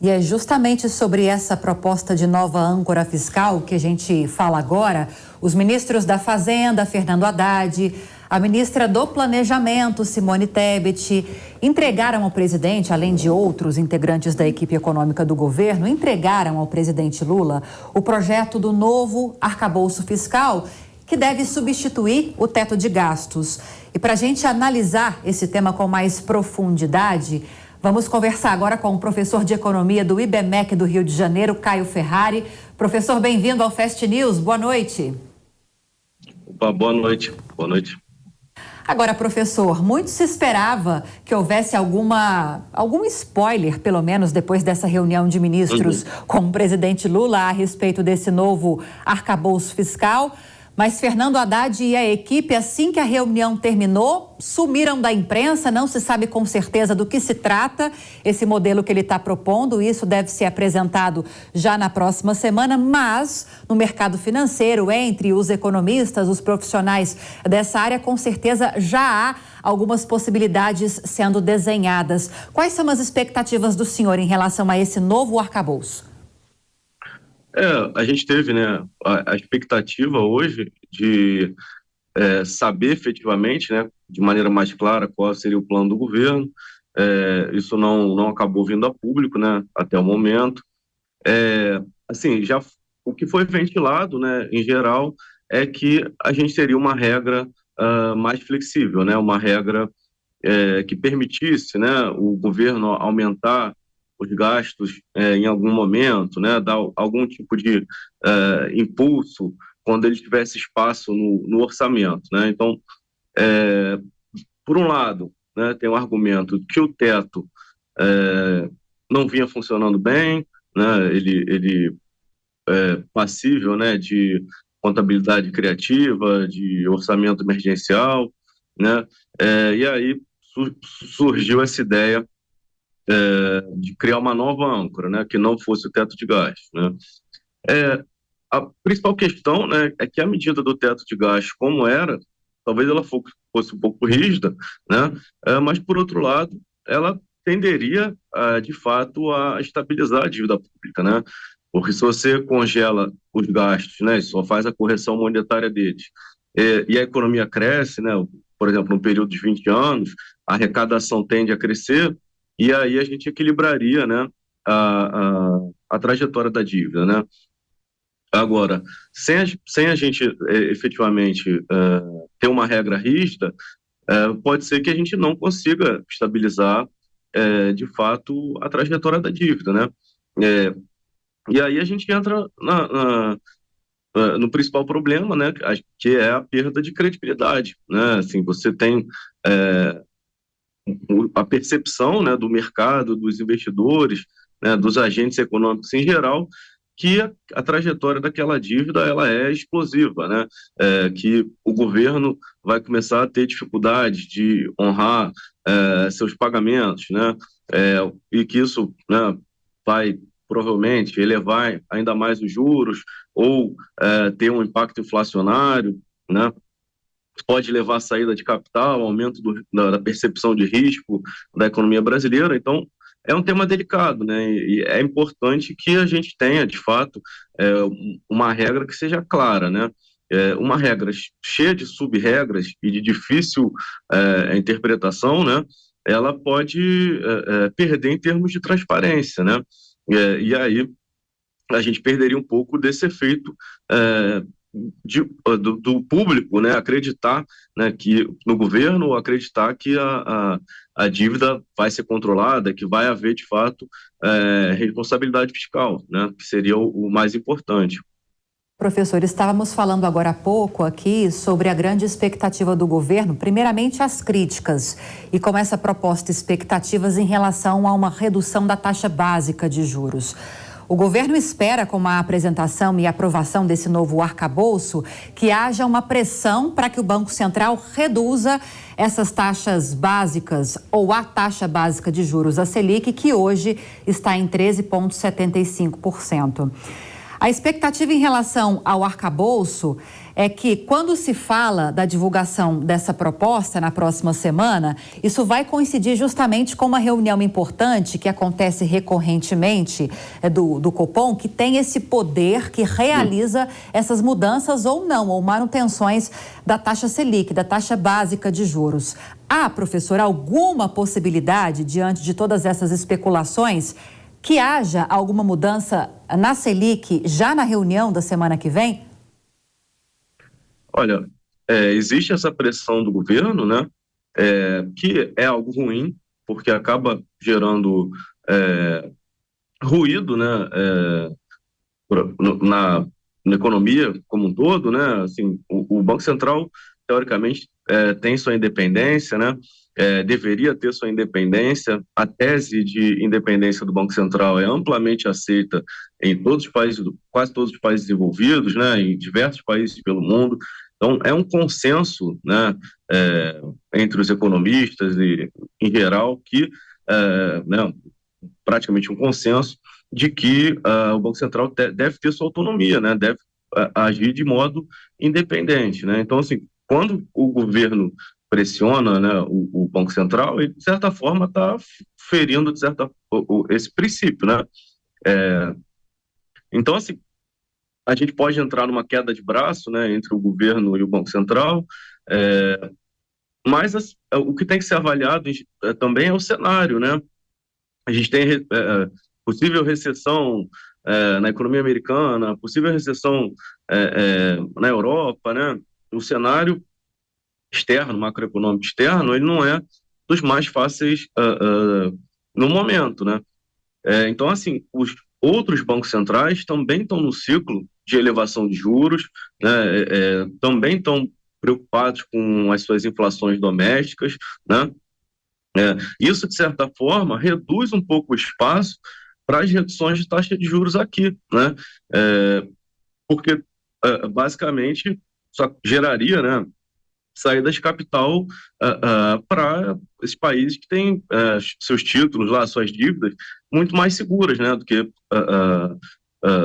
E é justamente sobre essa proposta de nova âncora fiscal que a gente fala agora. Os ministros da Fazenda, Fernando Haddad, a ministra do Planejamento, Simone Tebet, entregaram ao presidente, além de outros integrantes da equipe econômica do governo, entregaram ao presidente Lula o projeto do novo arcabouço fiscal, que deve substituir o teto de gastos. E para a gente analisar esse tema com mais profundidade, vamos conversar agora com o professor de economia do IBMEC do Rio de Janeiro, Caio Ferrari. Professor, bem-vindo ao Fast News. Boa noite. Opa, boa noite. Boa noite. Agora, professor, muito se esperava que houvesse algum spoiler, pelo menos depois dessa reunião de ministros com o presidente Lula a respeito desse novo arcabouço fiscal. Mas Fernando Haddad e a equipe, assim que a reunião terminou, sumiram da imprensa, não se sabe com certeza do que se trata esse modelo que ele está propondo. Isso deve ser apresentado já na próxima semana, mas no mercado financeiro, entre os economistas, os profissionais dessa área, com certeza já há algumas possibilidades sendo desenhadas. Quais são as expectativas do senhor em relação a esse novo arcabouço? A gente teve, né, a expectativa hoje de saber efetivamente, né, de maneira mais clara qual seria o plano do governo. Isso não acabou vindo a público, né, até o momento. Assim, já o que foi ventilado, né, em geral, é que a gente teria uma regra mais flexível, né, uma regra que permitisse, né, o governo aumentar os gastos em algum momento, né, dar algum tipo de impulso quando ele tivesse espaço no orçamento, né? Então, por um lado, né, tem o argumento que o teto não vinha funcionando bem, né, ele é passível, né, de contabilidade criativa, de orçamento emergencial, né, e aí surgiu essa ideia de criar uma nova âncora, né, que não fosse o teto de gastos, né. A principal questão, né, é que a medida do teto de gastos, como era, talvez ela fosse um pouco rígida, né, mas, por outro lado, ela tenderia, de fato, a estabilizar a dívida pública, né, porque se você congela os gastos, né, só faz a correção monetária deles, e a economia cresce, né, por exemplo, no período de 20 anos, a arrecadação tende a crescer, e aí a gente equilibraria, né, a trajetória da dívida, né. Agora, sem a gente efetivamente ter uma regra rígida, pode ser que a gente não consiga estabilizar de fato a trajetória da dívida, né. E aí a gente entra no principal problema, né, que é a perda de credibilidade, né. Assim, você tem a percepção, né, do mercado, dos investidores, né, dos agentes econômicos em geral, que a trajetória daquela dívida ela é explosiva, né? Que o governo vai começar a ter dificuldade de honrar seus pagamentos, né? E que isso, né, vai provavelmente elevar ainda mais os juros ou ter um impacto inflacionário, né? Pode levar à saída de capital, aumento da percepção de risco da economia brasileira. Então, é um tema delicado, né? E é importante que a gente tenha, de fato, uma regra que seja clara, né? Uma regra cheia de sub-regras e de difícil interpretação, né? Ela pode perder em termos de transparência, né? E aí a gente perderia um pouco desse efeito do público, né, acreditar, né, que no governo, acreditar que a dívida vai ser controlada, que vai haver de fato responsabilidade fiscal, né, que seria o mais importante. Professor, estávamos falando agora há pouco aqui sobre a grande expectativa do governo, primeiramente as críticas, e com essa proposta expectativas em relação a uma redução da taxa básica de juros. O governo espera, com a apresentação e aprovação desse novo arcabouço, que haja uma pressão para que o Banco Central reduza essas taxas básicas ou a taxa básica de juros, a Selic, que hoje está em 13,75%. A expectativa em relação ao arcabouço é que, quando se fala da divulgação dessa proposta na próxima semana, isso vai coincidir justamente com uma reunião importante que acontece recorrentemente do Copom, que tem esse poder que realiza essas mudanças ou não, ou manutenções da taxa Selic, da taxa básica de juros. Há, professor, alguma possibilidade, diante de todas essas especulações, que haja alguma mudança na Selic já na reunião da semana que vem? Olha, existe essa pressão do governo, né, que é algo ruim, porque acaba gerando ruído, né, na economia como um todo, né, assim, o Banco Central, teoricamente, tem sua independência, né, deveria ter sua independência. A tese de independência do Banco Central é amplamente aceita em todos os países, quase todos os países desenvolvidos, né, em diversos países pelo mundo. Então, é um consenso, né, entre os economistas e, em geral, que, né, praticamente um consenso de que o Banco Central deve ter sua autonomia, né, deve agir de modo independente, né. Então, assim, quando o governo pressiona, né, o Banco Central, ele, de certa forma, está ferindo esse princípio, né. Então, assim, a gente pode entrar numa queda de braço, né, entre o governo e o Banco Central, mas o que tem que ser avaliado também é o cenário, né. A gente tem possível recessão na economia americana, possível recessão na Europa, né. O cenário externo, macroeconômico externo, ele não é dos mais fáceis no momento, né. Então, assim, os outros bancos centrais também estão no ciclo de elevação de juros, né, também estão preocupados com as suas inflações domésticas, né. Isso, de certa forma, reduz um pouco o espaço para as reduções de taxa de juros aqui, né, porque, basicamente, só geraria, né, saída de capital para esses países que têm seus títulos lá, suas dívidas, muito mais seguras, né, do que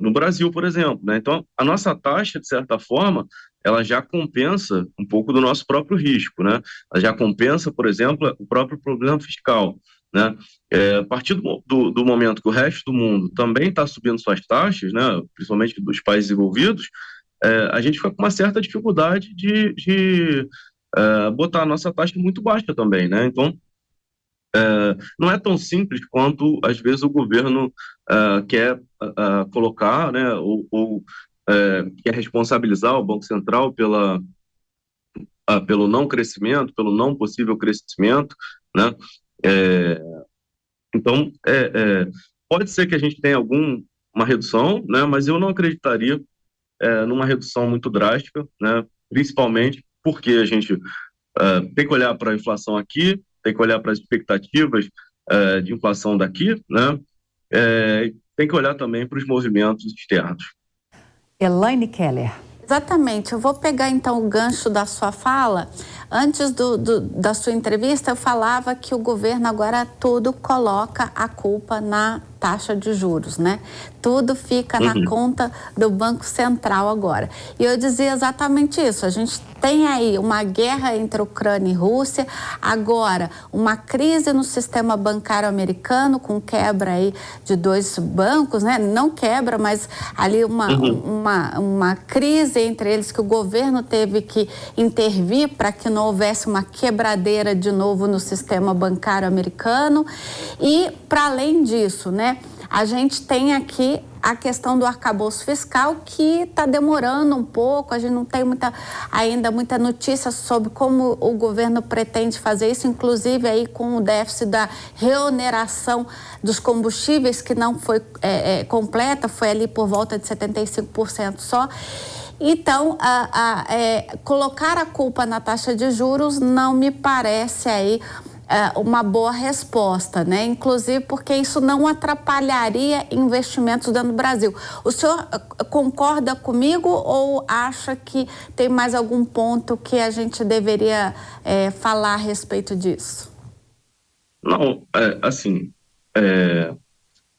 no Brasil, por exemplo, né? Então, a nossa taxa, de certa forma, ela já compensa um pouco do nosso próprio risco, né? Ela já compensa, por exemplo, o próprio problema fiscal, né? A partir do momento que o resto do mundo também está subindo suas taxas, né, principalmente dos países desenvolvidos, a gente fica com uma certa dificuldade de botar a nossa taxa muito baixa também, né? Então, não é tão simples quanto, às vezes, o governo quer colocar, né, ou quer responsabilizar o Banco Central pelo não crescimento, pelo não possível crescimento, né? Então, pode ser que a gente tenha alguma redução, né, mas eu não acreditaria numa redução muito drástica, né, principalmente porque a gente tem que olhar para a inflação aqui, tem que olhar para as expectativas de inflação daqui, né, tem que olhar também para os movimentos externos. Elaine Keller. Exatamente, eu vou pegar então o gancho da sua fala. Antes da sua entrevista, eu falava que o governo agora tudo coloca a culpa na taxa de juros, né? Tudo fica na conta do Banco Central agora. E eu dizia exatamente isso. A gente tem aí uma guerra entre Ucrânia e Rússia, agora uma crise no sistema bancário americano, com quebra aí de 2 bancos, né? Não quebra, mas ali uma crise entre eles que o governo teve que intervir para que não houvesse uma quebradeira de novo no sistema bancário americano. E, para além disso, né, a gente tem aqui a questão do arcabouço fiscal, que está demorando um pouco, a gente não tem ainda muita notícia sobre como o governo pretende fazer isso, inclusive aí com o déficit da reoneração dos combustíveis, que não foi completa, foi ali por volta de 75% só. Então, colocar a culpa na taxa de juros não me parece aí uma boa resposta, né? Inclusive porque isso não atrapalharia investimentos dentro do Brasil. O senhor concorda comigo ou acha que tem mais algum ponto que a gente deveria falar a respeito disso? Não, assim,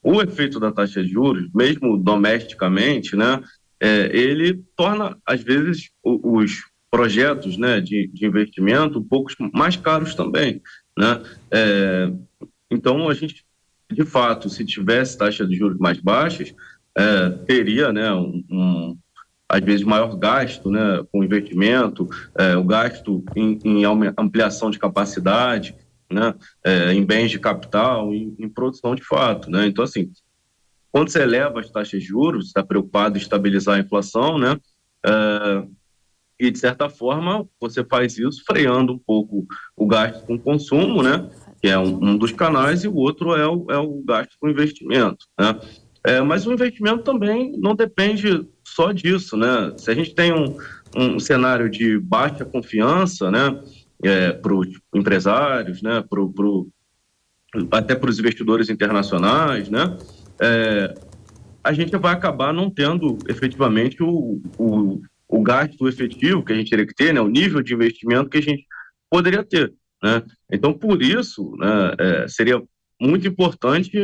o efeito da taxa de juros, mesmo domesticamente, né, ele torna, às vezes, os projetos, né, de investimento um pouco mais caros também, né? Então, a gente, de fato, se tivesse taxa de juros mais baixas, teria, né, às vezes, maior gasto, né, com investimento, o gasto em ampliação de capacidade, né, em bens de capital, em produção de fato, né? Então, assim, quando você eleva as taxas de juros, está preocupado em estabilizar a inflação, né? E, de certa forma, você faz isso freando um pouco o gasto com consumo, né? Que é um dos canais, e o outro é o gasto com investimento, né? Mas o investimento também não depende só disso, né? Se a gente tem um cenário de baixa confiança, né? Para os empresários, né? Até para os investidores internacionais, né? A gente vai acabar não tendo efetivamente o gasto efetivo que a gente teria que ter, né? O nível de investimento que a gente poderia ter, né? Então, por isso, né, seria muito importante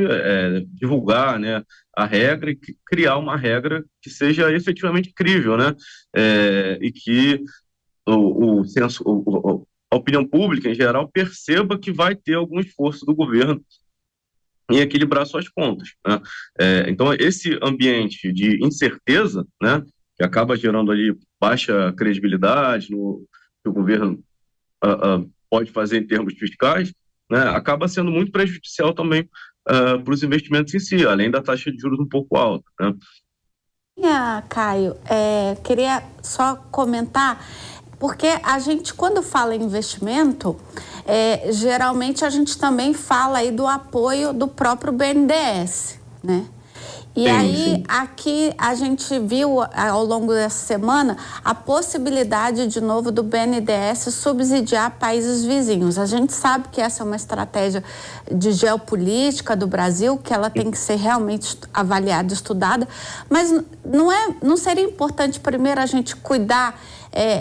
divulgar, né, a regra e criar uma regra que seja efetivamente crível, né? E que a opinião pública, em geral, perceba que vai ter algum esforço do governo em equilibrar suas contas, né? Então, esse ambiente de incerteza, né, que acaba gerando ali baixa credibilidade no que o governo pode fazer em termos fiscais, né, acaba sendo muito prejudicial também para os investimentos em si, além da taxa de juros um pouco alta, né? Caio, queria só comentar, porque a gente, quando fala em investimento, geralmente a gente também fala aí do apoio do próprio BNDES, né? E aí, aqui a gente viu ao longo dessa semana a possibilidade de novo do BNDES subsidiar países vizinhos. A gente sabe que essa é uma estratégia de geopolítica do Brasil, que ela tem que ser realmente avaliada, estudada, mas não seria importante primeiro a gente cuidar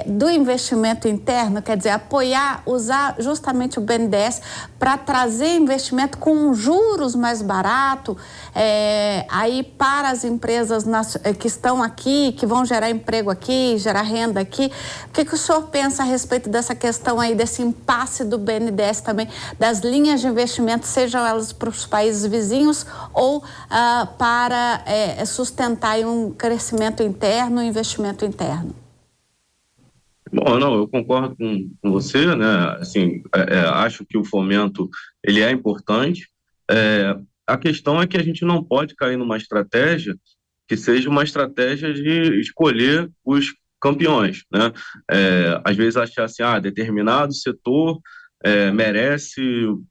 do investimento interno, quer dizer, apoiar, usar justamente o BNDES para trazer investimento com juros mais barato, aí para as empresas que estão aqui, que vão gerar emprego aqui, gerar renda aqui. O que o senhor pensa a respeito dessa questão aí, desse impasse do BNDES também, das linhas de investimento, sejam elas para os países vizinhos ou para sustentar aí um crescimento interno, um investimento interno? Bom, não, eu concordo com você, né? Assim, acho que o fomento ele é importante. A questão é que a gente não pode cair numa estratégia que seja uma estratégia de escolher os campeões, né? Às vezes achar assim, determinado setor merece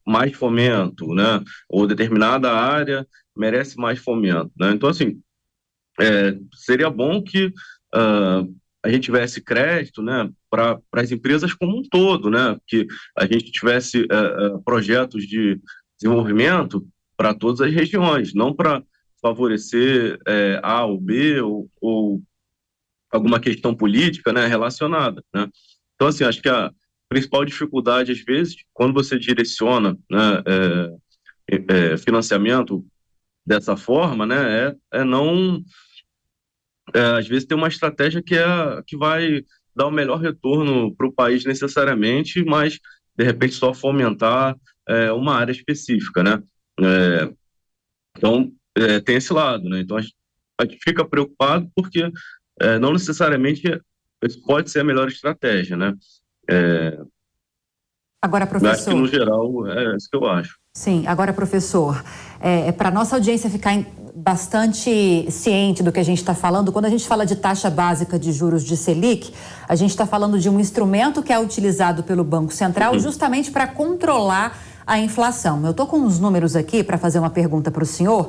mais fomento, né? Ou determinada área merece mais fomento, né? Então, assim, seria bom que a gente tivesse crédito, né, para as empresas como um todo, né, que a gente tivesse projetos de desenvolvimento para todas as regiões, não para favorecer A ou B ou alguma questão política, né, relacionada, né? Então, assim, acho que a principal dificuldade, às vezes, quando você direciona, né, financiamento dessa forma, né, não às vezes tem uma estratégia que vai dar o melhor retorno para o país necessariamente, mas de repente só fomentar uma área específica, né? Então tem esse lado, né? Então a gente fica preocupado porque não necessariamente isso pode ser a melhor estratégia, né? Agora, professor... Acho que no geral é isso que eu acho. Sim, agora, professor, para a nossa audiência ficar bastante ciente do que a gente está falando, quando a gente fala de taxa básica de juros de Selic, a gente está falando de um instrumento que é utilizado pelo Banco Central justamente para controlar a inflação. Eu estou com uns números aqui para fazer uma pergunta para o senhor.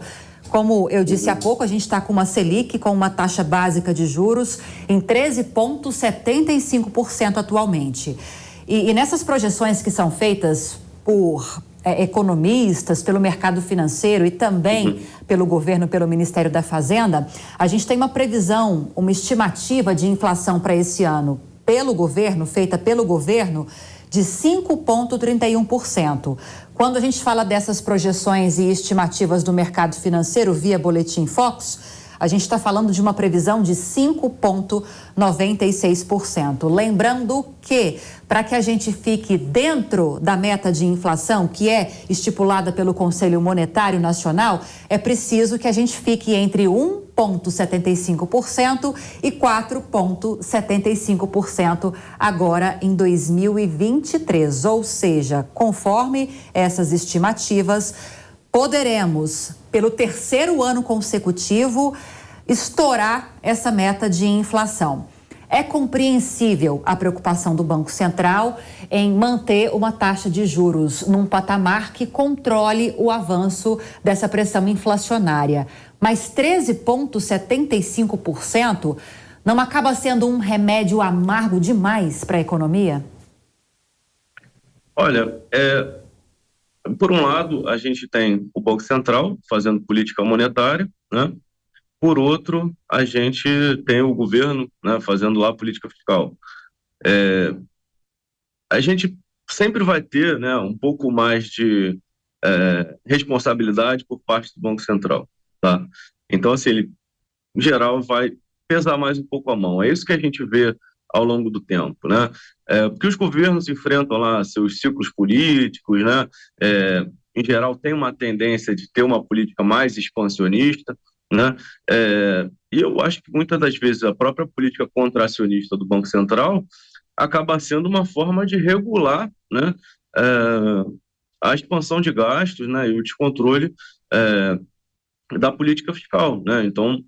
Como eu disse há pouco, a gente está com uma Selic com uma taxa básica de juros em 13,75% atualmente. E nessas projeções que são feitas por economistas, pelo mercado financeiro e também pelo governo, pelo Ministério da Fazenda, a gente tem uma previsão, uma estimativa de inflação para esse ano pelo governo, feita pelo governo, de 5,31%. Quando a gente fala dessas projeções e estimativas do mercado financeiro via Boletim Focus, a gente está falando de uma previsão de 5,96%. Lembrando que, para que a gente fique dentro da meta de inflação, que é estipulada pelo Conselho Monetário Nacional, é preciso que a gente fique entre 1,75% e 4,75% agora em 2023. Ou seja, conforme essas estimativas, poderemos, pelo terceiro ano consecutivo, estourar essa meta de inflação. É compreensível a preocupação do Banco Central em manter uma taxa de juros num patamar que controle o avanço dessa pressão inflacionária. Mas 13,75% não acaba sendo um remédio amargo demais para a economia? Olha, por um lado, a gente tem o Banco Central fazendo política monetária, né? Por outro, a gente tem o governo, né, fazendo lá política fiscal. A gente sempre vai ter, né, um pouco mais de responsabilidade por parte do Banco Central, tá? Então, assim, ele, em geral, vai pesar mais um pouco a mão. É isso que a gente vê ao longo do tempo, né? Porque os governos enfrentam lá seus ciclos políticos, né? Em geral, tem uma tendência de ter uma política mais expansionista, né? E eu acho que muitas das vezes a própria política contracionista do Banco Central acaba sendo uma forma de regular, né, a expansão de gastos, né, e o descontrole da política fiscal, né? Então,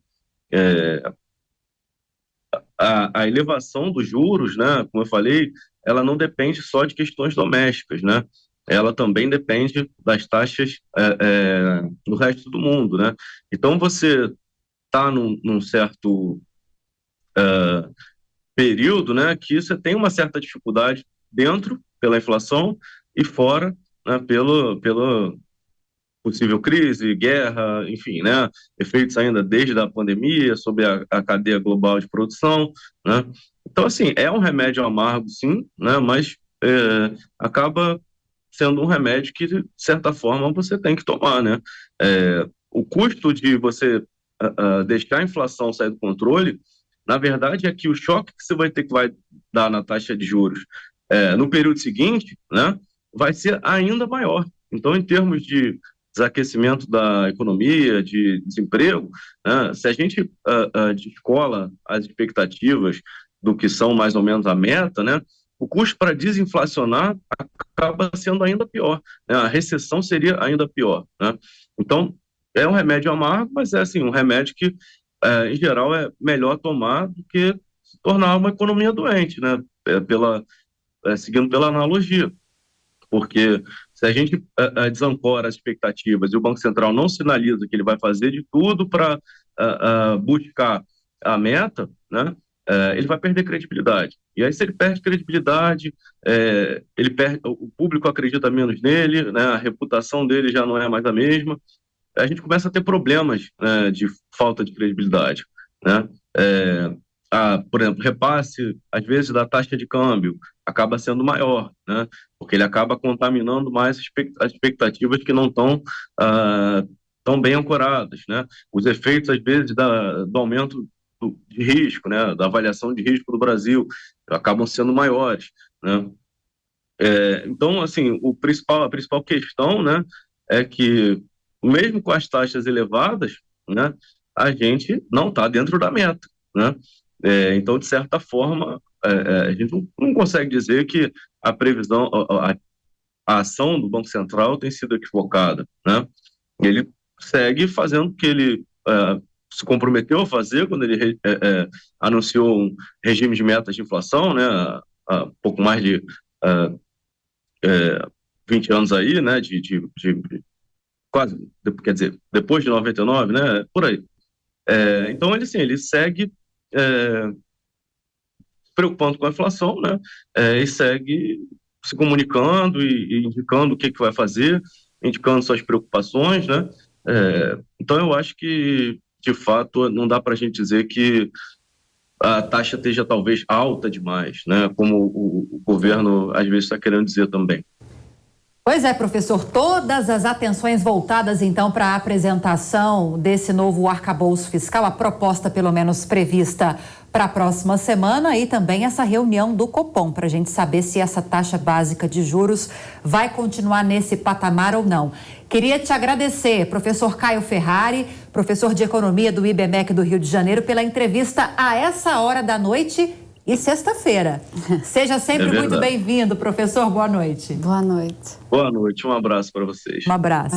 a elevação dos juros, né, como eu falei, ela não depende só de questões domésticas, né? Ela também depende das taxas do resto do mundo, né? Então, você está num certo período, né, que você tem uma certa dificuldade dentro pela inflação e fora, né, pela possível crise, guerra, enfim, né, efeitos ainda desde a pandemia sobre a cadeia global de produção, né. Então, assim, é um remédio amargo, sim, né, mas acaba sendo um remédio que, de certa forma, você tem que tomar, né. O custo de você deixar a inflação sair do controle, na verdade, é que o choque que você vai dar na taxa de juros no período seguinte, né, vai ser ainda maior. Então, em termos de desaquecimento da economia, de desemprego, né, se a gente descola as expectativas do que são mais ou menos a meta, né, o custo para desinflacionar acaba sendo ainda pior, né, a recessão seria ainda pior, né. Então, é um remédio amargo, mas é assim, um remédio que em geral, é melhor tomar do que se tornar uma economia doente, né? Seguindo pela analogia. Porque se a gente desancora as expectativas e o Banco Central não sinaliza que ele vai fazer de tudo para buscar a meta, né? Ele vai perder credibilidade. E aí, se ele perde credibilidade, o público acredita menos nele, né? A reputação dele já não é mais a mesma. A gente começa a ter problemas, né, de falta de credibilidade, né? Por exemplo, repasse, às vezes, da taxa de câmbio acaba sendo maior, né? Porque ele acaba contaminando mais as expectativas que não estão tão bem ancoradas, né? Os efeitos, às vezes, do aumento de risco, né, da avaliação de risco do Brasil, acabam sendo maiores, né? Então, assim, a principal questão, né, é que mesmo com as taxas elevadas, né, a gente não está dentro da meta, né? Então, de certa forma, a gente não consegue dizer que a previsão, a ação do Banco Central tem sido equivocada, né? Ele segue fazendo o que ele se comprometeu a fazer quando ele anunciou um regime de metas de inflação, né, há pouco mais de 20 anos aí, né, quase, quer dizer, depois de 99, né, por aí. Então, ele, assim, ele segue se preocupando com a inflação, né, e segue se comunicando e indicando o que vai fazer, indicando suas preocupações, né. Então, eu acho que, de fato, não dá para a gente dizer que a taxa esteja talvez alta demais, né? Como o governo às vezes está querendo dizer também. Pois é, professor, todas as atenções voltadas então para a apresentação desse novo arcabouço fiscal, a proposta pelo menos prevista para a próxima semana, e também essa reunião do Copom, para a gente saber se essa taxa básica de juros vai continuar nesse patamar ou não. Queria te agradecer, professor Caio Ferrari, professor de Economia do IBMEC do Rio de Janeiro, pela entrevista a essa hora da noite e sexta-feira. Seja sempre muito bem-vindo, professor. Boa noite. Boa noite. Boa noite, um abraço para vocês. Um abraço.